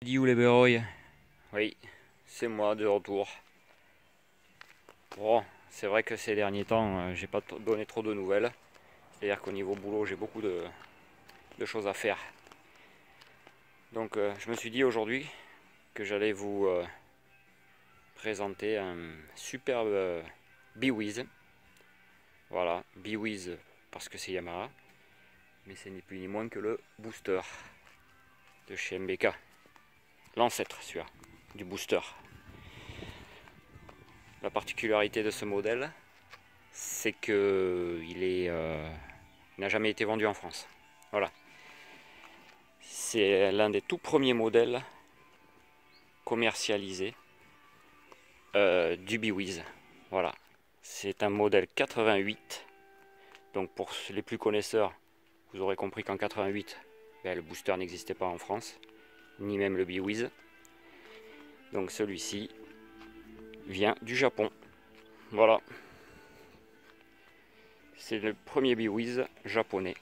Dis où les Béroy? Oui, c'est moi de retour. Bon, c'est vrai que ces derniers temps, j'ai pas donné trop de nouvelles. C'est-à-dire qu'au niveau boulot, j'ai beaucoup de choses à faire. Donc je me suis dit aujourd'hui que j'allais vous présenter un superbe Biwiz. Voilà, Biwiz parce que c'est Yamaha. Mais c'est ni plus ni moins que le booster de chez MBK. L'ancêtre celui-là, du booster. La particularité de ce modèle, c'est que il n'a jamais été vendu en France. Voilà. C'est l'un des tout premiers modèles commercialisés du Biwiz. Voilà. C'est un modèle 88. Donc pour les plus connaisseurs, vous aurez compris qu'en 88, le booster n'existait pas en France, ni même le Biwiz. Donc celui-ci vient du Japon. Voilà. C'est le premier Biwiz japonais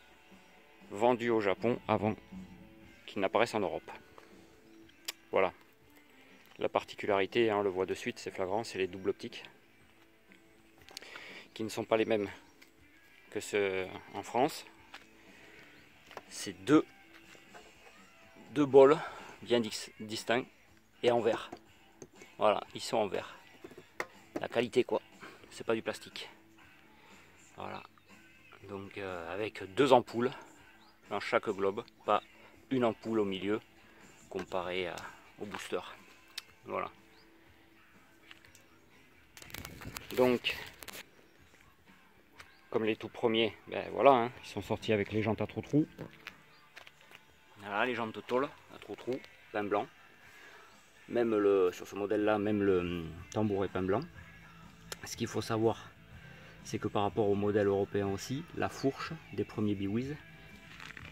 vendu au Japon avant qu'il n'apparaisse en Europe. Voilà. La particularité, on le voit de suite, c'est flagrant, c'est les doubles optiques qui ne sont pas les mêmes que ceux en France. C'est deux bols bien distincts et en verre. Voilà, ils sont en verre. La qualité quoi, c'est pas du plastique. Voilà. Donc avec deux ampoules dans chaque globe, pas une ampoule au milieu comparé au booster. Voilà. Donc, comme les tout premiers, voilà, hein, ils sont sortis avec les jantes à trou-trou. Voilà, les jantes de tôle à trou-trou, pain blanc. Même sur ce modèle-là, même le tambour est pain blanc. Ce qu'il faut savoir, c'est que par rapport au modèle européen aussi, la fourche des premiers Biwiz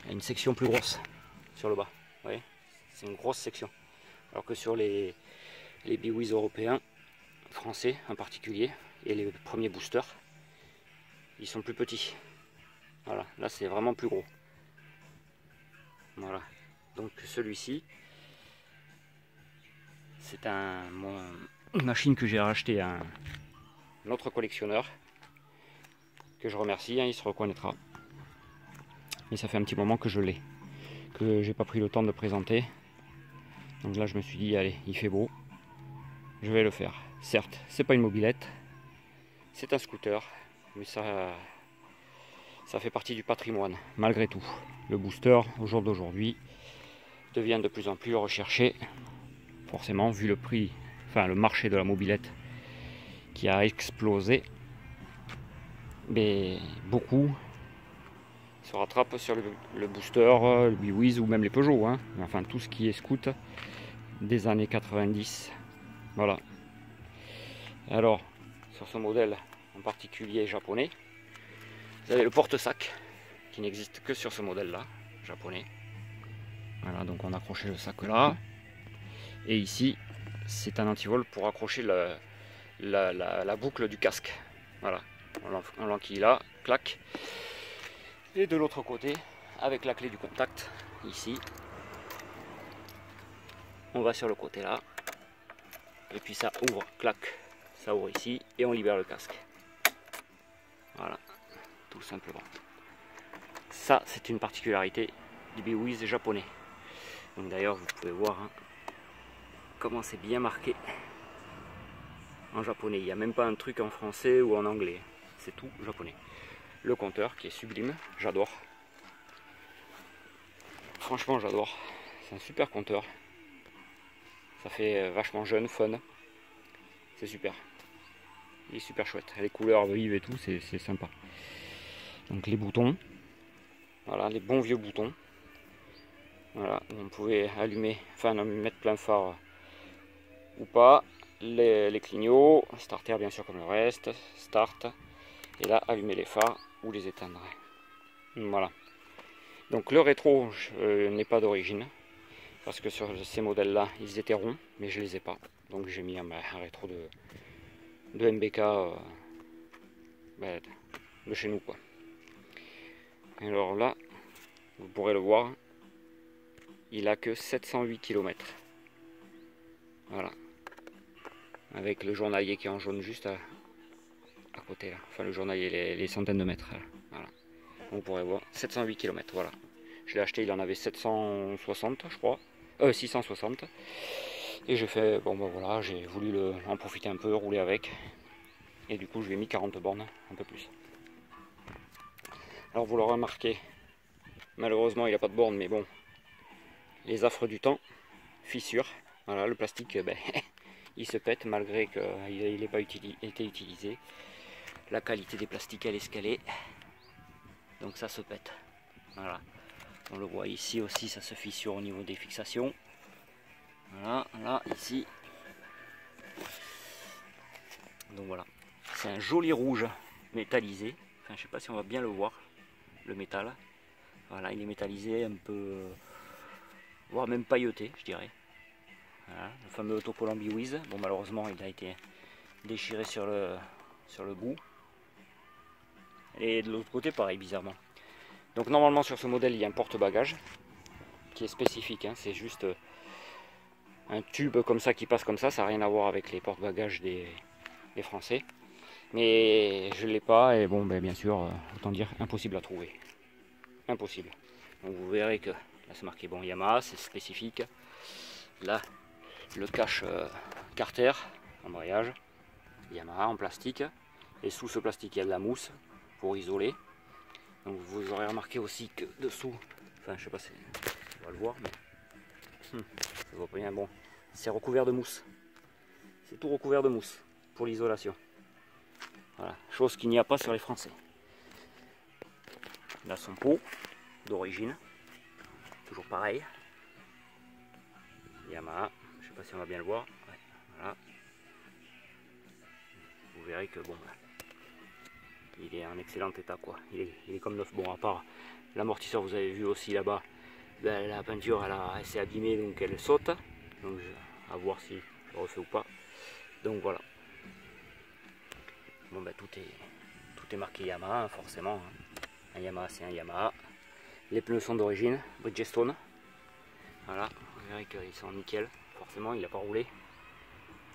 a une section plus grosse sur le bas. Vous voyez, c'est une grosse section. Alors que sur les Biwiz européens, français en particulier, et les premiers boosters, ils sont plus petits. Voilà, là c'est vraiment plus gros. Voilà, donc celui-ci, c'est une machine que j'ai racheté à un autre collectionneur, que je remercie, hein, il se reconnaîtra. Mais ça fait un petit moment que je l'ai, que j'ai pas pris le temps de présenter. Donc là je me suis dit, allez, il fait beau, je vais le faire. Certes, c'est pas une mobilette, c'est un scooter, mais ça fait partie du patrimoine, malgré tout. Le booster, au jour d'aujourd'hui, devient de plus en plus recherché, forcément, vu le prix, enfin le marché de la mobilette qui a explosé. Mais beaucoup se rattrapent sur le booster, le Biwiz ou même les Peugeot, hein. Enfin tout ce qui est scoot des années 90. Voilà. Alors, sur ce modèle en particulier japonais, vous avez le porte-sac qui n'existe que sur ce modèle-là, japonais. Voilà, donc on accrochait le sac là. Et ici, c'est un antivol pour accrocher la boucle du casque. Voilà, on l'enquille là, clac. Et de l'autre côté, avec la clé du contact, ici, on va sur le côté là. Et puis ça ouvre, clac, ça ouvre ici, et on libère le casque. Voilà, tout simplement. Ça, c'est une particularité du Biwiz japonais. Donc d'ailleurs, vous pouvez voir hein, comment c'est bien marqué en japonais. Il n'y a même pas un truc en français ou en anglais. C'est tout japonais. Le compteur qui est sublime, j'adore. Franchement, j'adore. C'est un super compteur. Ça fait vachement jeune, fun. C'est super. Il est super chouette. Les couleurs vives et tout, c'est sympa. Donc les boutons. Voilà, les bons vieux boutons. Voilà, on pouvait allumer, enfin mettre plein phare ou pas. Les clignots, starter bien sûr comme le reste, start. Et là, allumer les phares ou les éteindre. Voilà. Donc le rétro n'est pas d'origine. Parce que sur ces modèles-là, ils étaient ronds, mais je les ai pas. Donc j'ai mis un rétro de MBK de chez nous quoi. Alors là, vous pourrez le voir, il a que 708 km. Voilà. Avec le journalier qui est en jaune juste à côté là. Enfin le journalier, les centaines de mètres. Là. Voilà. On pourrait voir 708 km. Voilà. Je l'ai acheté, il en avait 760 je crois. 660. Et j'ai fait, bon ben voilà, j'ai voulu en profiter un peu, rouler avec. Et du coup je lui ai mis 40 bornes, un peu plus. Alors vous l'aurez remarqué, malheureusement il n'a pas de borne, mais bon, les affres du temps, fissures. Voilà, le plastique, ben, il se pète malgré qu'il n'ait pas été utilisé. La qualité des plastiques elle est ce qu'elle est. Donc ça se pète. Voilà. On le voit ici aussi, ça se fissure au niveau des fixations. Voilà, là, ici. Donc voilà. C'est un joli rouge métallisé. Enfin, je sais pas si on va bien le voir, le métal. Voilà, il est métallisé, un peu, voire même pailleté, je dirais. Voilà, le fameux autocollant Biwiz. Bon, malheureusement, il a été déchiré sur le bout. Et de l'autre côté, pareil, bizarrement. Donc normalement, sur ce modèle, il y a un porte-bagages qui est spécifique. Hein, c'est juste un tube comme ça qui passe comme ça. Ça n'a rien à voir avec les porte-bagages des Français. Mais je ne l'ai pas. Et bon, ben, bien sûr, autant dire impossible à trouver. Impossible. Donc vous verrez que là, c'est marqué bon Yamaha, c'est spécifique. Là, le cache Carter, embrayage, Yamaha en plastique. Et sous ce plastique, il y a de la mousse pour isoler. Donc vous aurez remarqué aussi que dessous, enfin je sais pas si on va le voir, mais ça voit pas bien. Bon, c'est recouvert de mousse. C'est tout recouvert de mousse pour l'isolation. Voilà, chose qu'il n'y a pas sur les Français. Là son pot d'origine, toujours pareil. Yamaha, je sais pas si on va bien le voir. Ouais, voilà. Vous verrez que bon, il est en excellent état quoi. Il est comme neuf. Bon, à part l'amortisseur, vous avez vu aussi là-bas, ben, la peinture elle s'est abîmée donc elle saute. Donc à voir si je refais ou pas. Donc voilà. Bon ben tout est marqué Yamaha hein, forcément. Hein. Un Yamaha c'est un Yamaha. Les pneus sont d'origine Bridgestone. Voilà, vous verrez qu'ils sont nickel. Forcément il n'a pas roulé.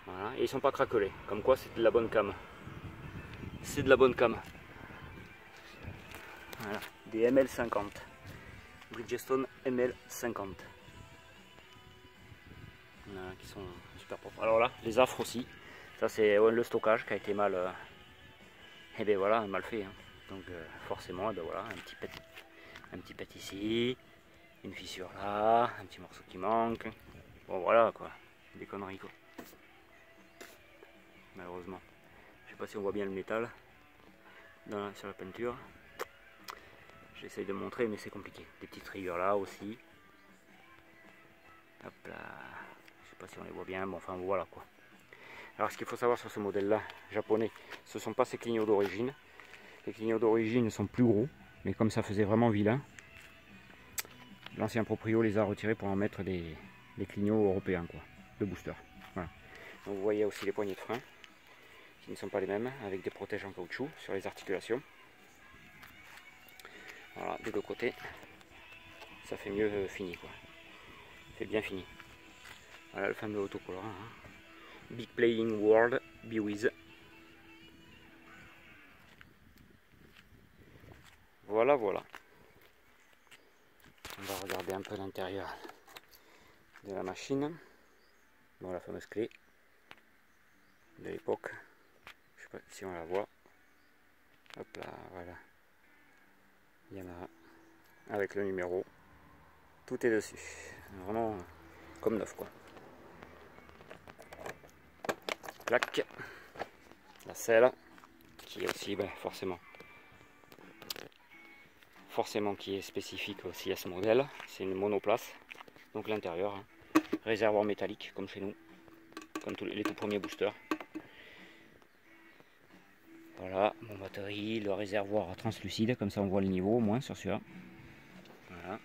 Voilà. Et ils sont pas craquelés. Comme quoi c'est de la bonne cam. C'est de la bonne cam. Voilà. Des ML50. Bridgestone ML50. Voilà, qui sont super propres. Alors là, les affres aussi. Ça c'est le stockage qui a été mal. Et ben voilà, mal fait. Hein. Donc forcément, ben voilà, un petit pet ici, une fissure là, un petit morceau qui manque. Bon voilà quoi, des conneries quoi. Malheureusement. Je sais pas si on voit bien le métal sur la peinture. J'essaye de montrer mais c'est compliqué. Des petites rayures là aussi. Hop là. Je sais pas si on les voit bien, mais enfin voilà quoi. Alors ce qu'il faut savoir sur ce modèle là, japonais, ce ne sont pas ces clignots d'origine. Les clignots d'origine sont plus gros, mais comme ça faisait vraiment vilain, l'ancien proprio les a retirés pour en mettre des clignots européens quoi, de booster. Voilà. Donc vous voyez aussi les poignées de frein, qui ne sont pas les mêmes, avec des protèges en caoutchouc sur les articulations. Voilà, des deux côtés, ça fait mieux fini quoi. C'est bien fini. Voilà le fameux autocollant. Hein. Big Playing World Biwiz. Voilà, voilà. On va regarder un peu l'intérieur de la machine. Bon, la fameuse clé de l'époque. Je sais pas si on la voit. Hop là, voilà. Yamaha. Avec le numéro. Tout est dessus. Vraiment comme neuf quoi. Plaque. La selle. Qui est aussi, ben, forcément qui est spécifique aussi à ce modèle. C'est une monoplace. Donc l'intérieur. Hein. Réservoir métallique comme chez nous. Comme tous les tout premiers boosters. Voilà, mon batterie, le réservoir translucide, comme ça on voit le niveau au moins sur celui-là. Voilà.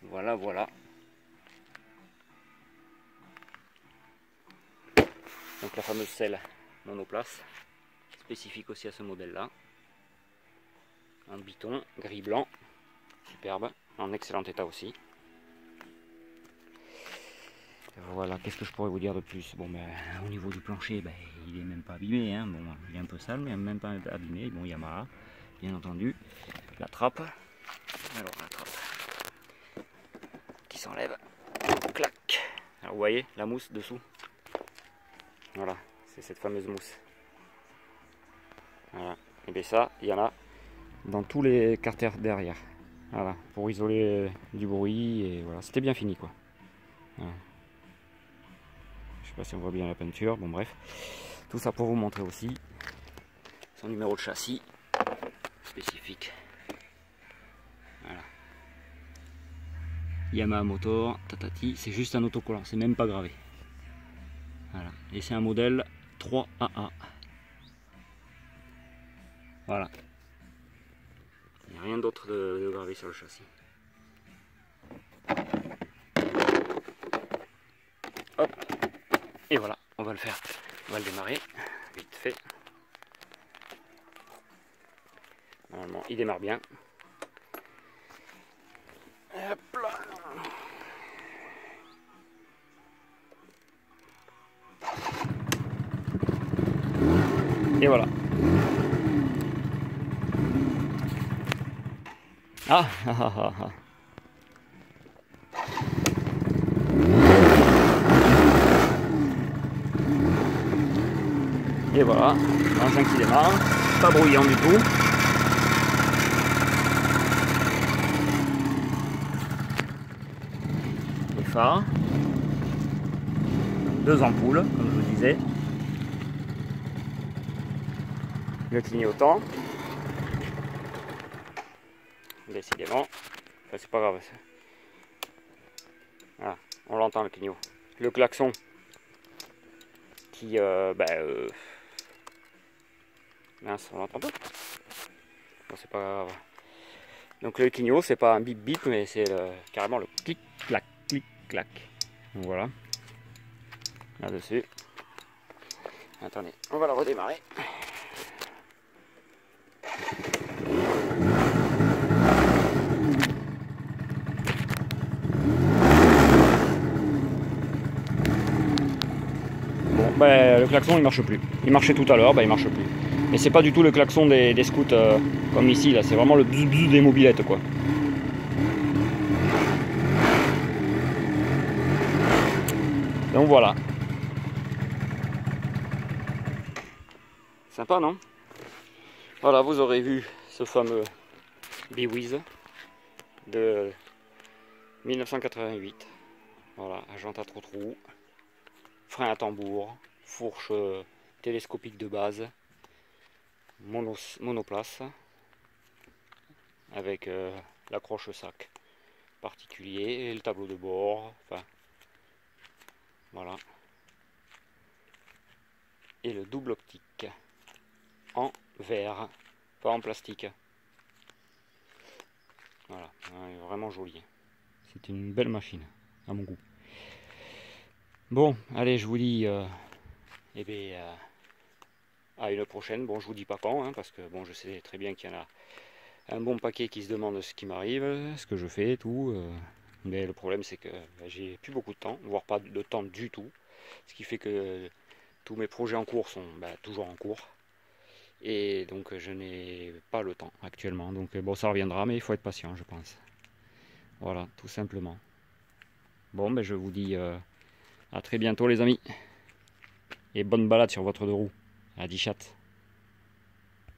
Voilà, voilà. Donc la fameuse selle monoplace, spécifique aussi à ce modèle-là. En biton, gris blanc, superbe, en excellent état aussi. Voilà, qu'est-ce que je pourrais vous dire de plus? Bon, ben, au niveau du plancher, ben, il est même pas abîmé, hein. Bon, il est un peu sale, mais même pas abîmé. Bon, Yamaha, bien entendu. La trappe, alors la trappe qui s'enlève, clac. Alors vous voyez la mousse dessous. Voilà, c'est cette fameuse mousse. Voilà, et bien ça, il y en a dans tous les carters derrière. Voilà, pour isoler du bruit, et voilà, c'était bien fini quoi. Voilà. Je sais pas si on voit bien la peinture, bon bref. Tout ça pour vous montrer aussi son numéro de châssis spécifique. Voilà. Yamaha Motor, tatati, c'est juste un autocollant, c'est même pas gravé. Voilà, et c'est un modèle 3AA. Voilà. Il n'y a rien d'autre de gravé sur le châssis. Hop. Et voilà, on va le faire. On va le démarrer. Vite fait. Normalement, il démarre bien. Hop là. Et voilà. Ah, ah, ah, ah, ah. Et voilà, l'engin qui démarre, pas bruyant du tout. Les phares, deux ampoules, comme je vous disais. Le clignotant. Décidément, enfin, c'est pas grave. Voilà, on l'entend le clignot. Le klaxon qui, mince, on l'entend pas. Bon, c'est pas grave. Donc le clignot, c'est pas un bip bip, mais c'est carrément le clic clac clic clac. Donc voilà. Là-dessus. Attendez, on va le redémarrer. Bon, ben, le klaxon il marche plus. Il marchait tout à l'heure, ben, il marche plus. Mais c'est pas du tout le klaxon des scouts comme ici, là, c'est vraiment le bzz bzz des mobylettes quoi. Donc voilà. Sympa non? Voilà, vous aurez vu ce fameux Biwiz de 1988. Voilà, jante à trou-trou, frein à tambour, fourche télescopique de base, monoplace, avec l'accroche-sac particulier et le tableau de bord, enfin, voilà. Et le double optique en verre, pas en plastique. Voilà, vraiment joli. C'est une belle machine, à mon goût. Bon, allez, je vous dis à une prochaine. Bon, je vous dis pas quand, hein, parce que bon, je sais très bien qu'il y en a un bon paquet qui se demande ce qui m'arrive, ce que je fais, tout. Mais le problème, c'est que j'ai plus beaucoup de temps, voire pas de temps du tout. Ce qui fait que tous mes projets en cours sont toujours en cours. Et donc, je n'ai pas le temps actuellement. Donc, bon, ça reviendra, mais il faut être patient, je pense. Voilà, tout simplement. Bon, ben, je vous dis à très bientôt, les amis. Et bonne balade sur votre deux roues. À 10 chattes.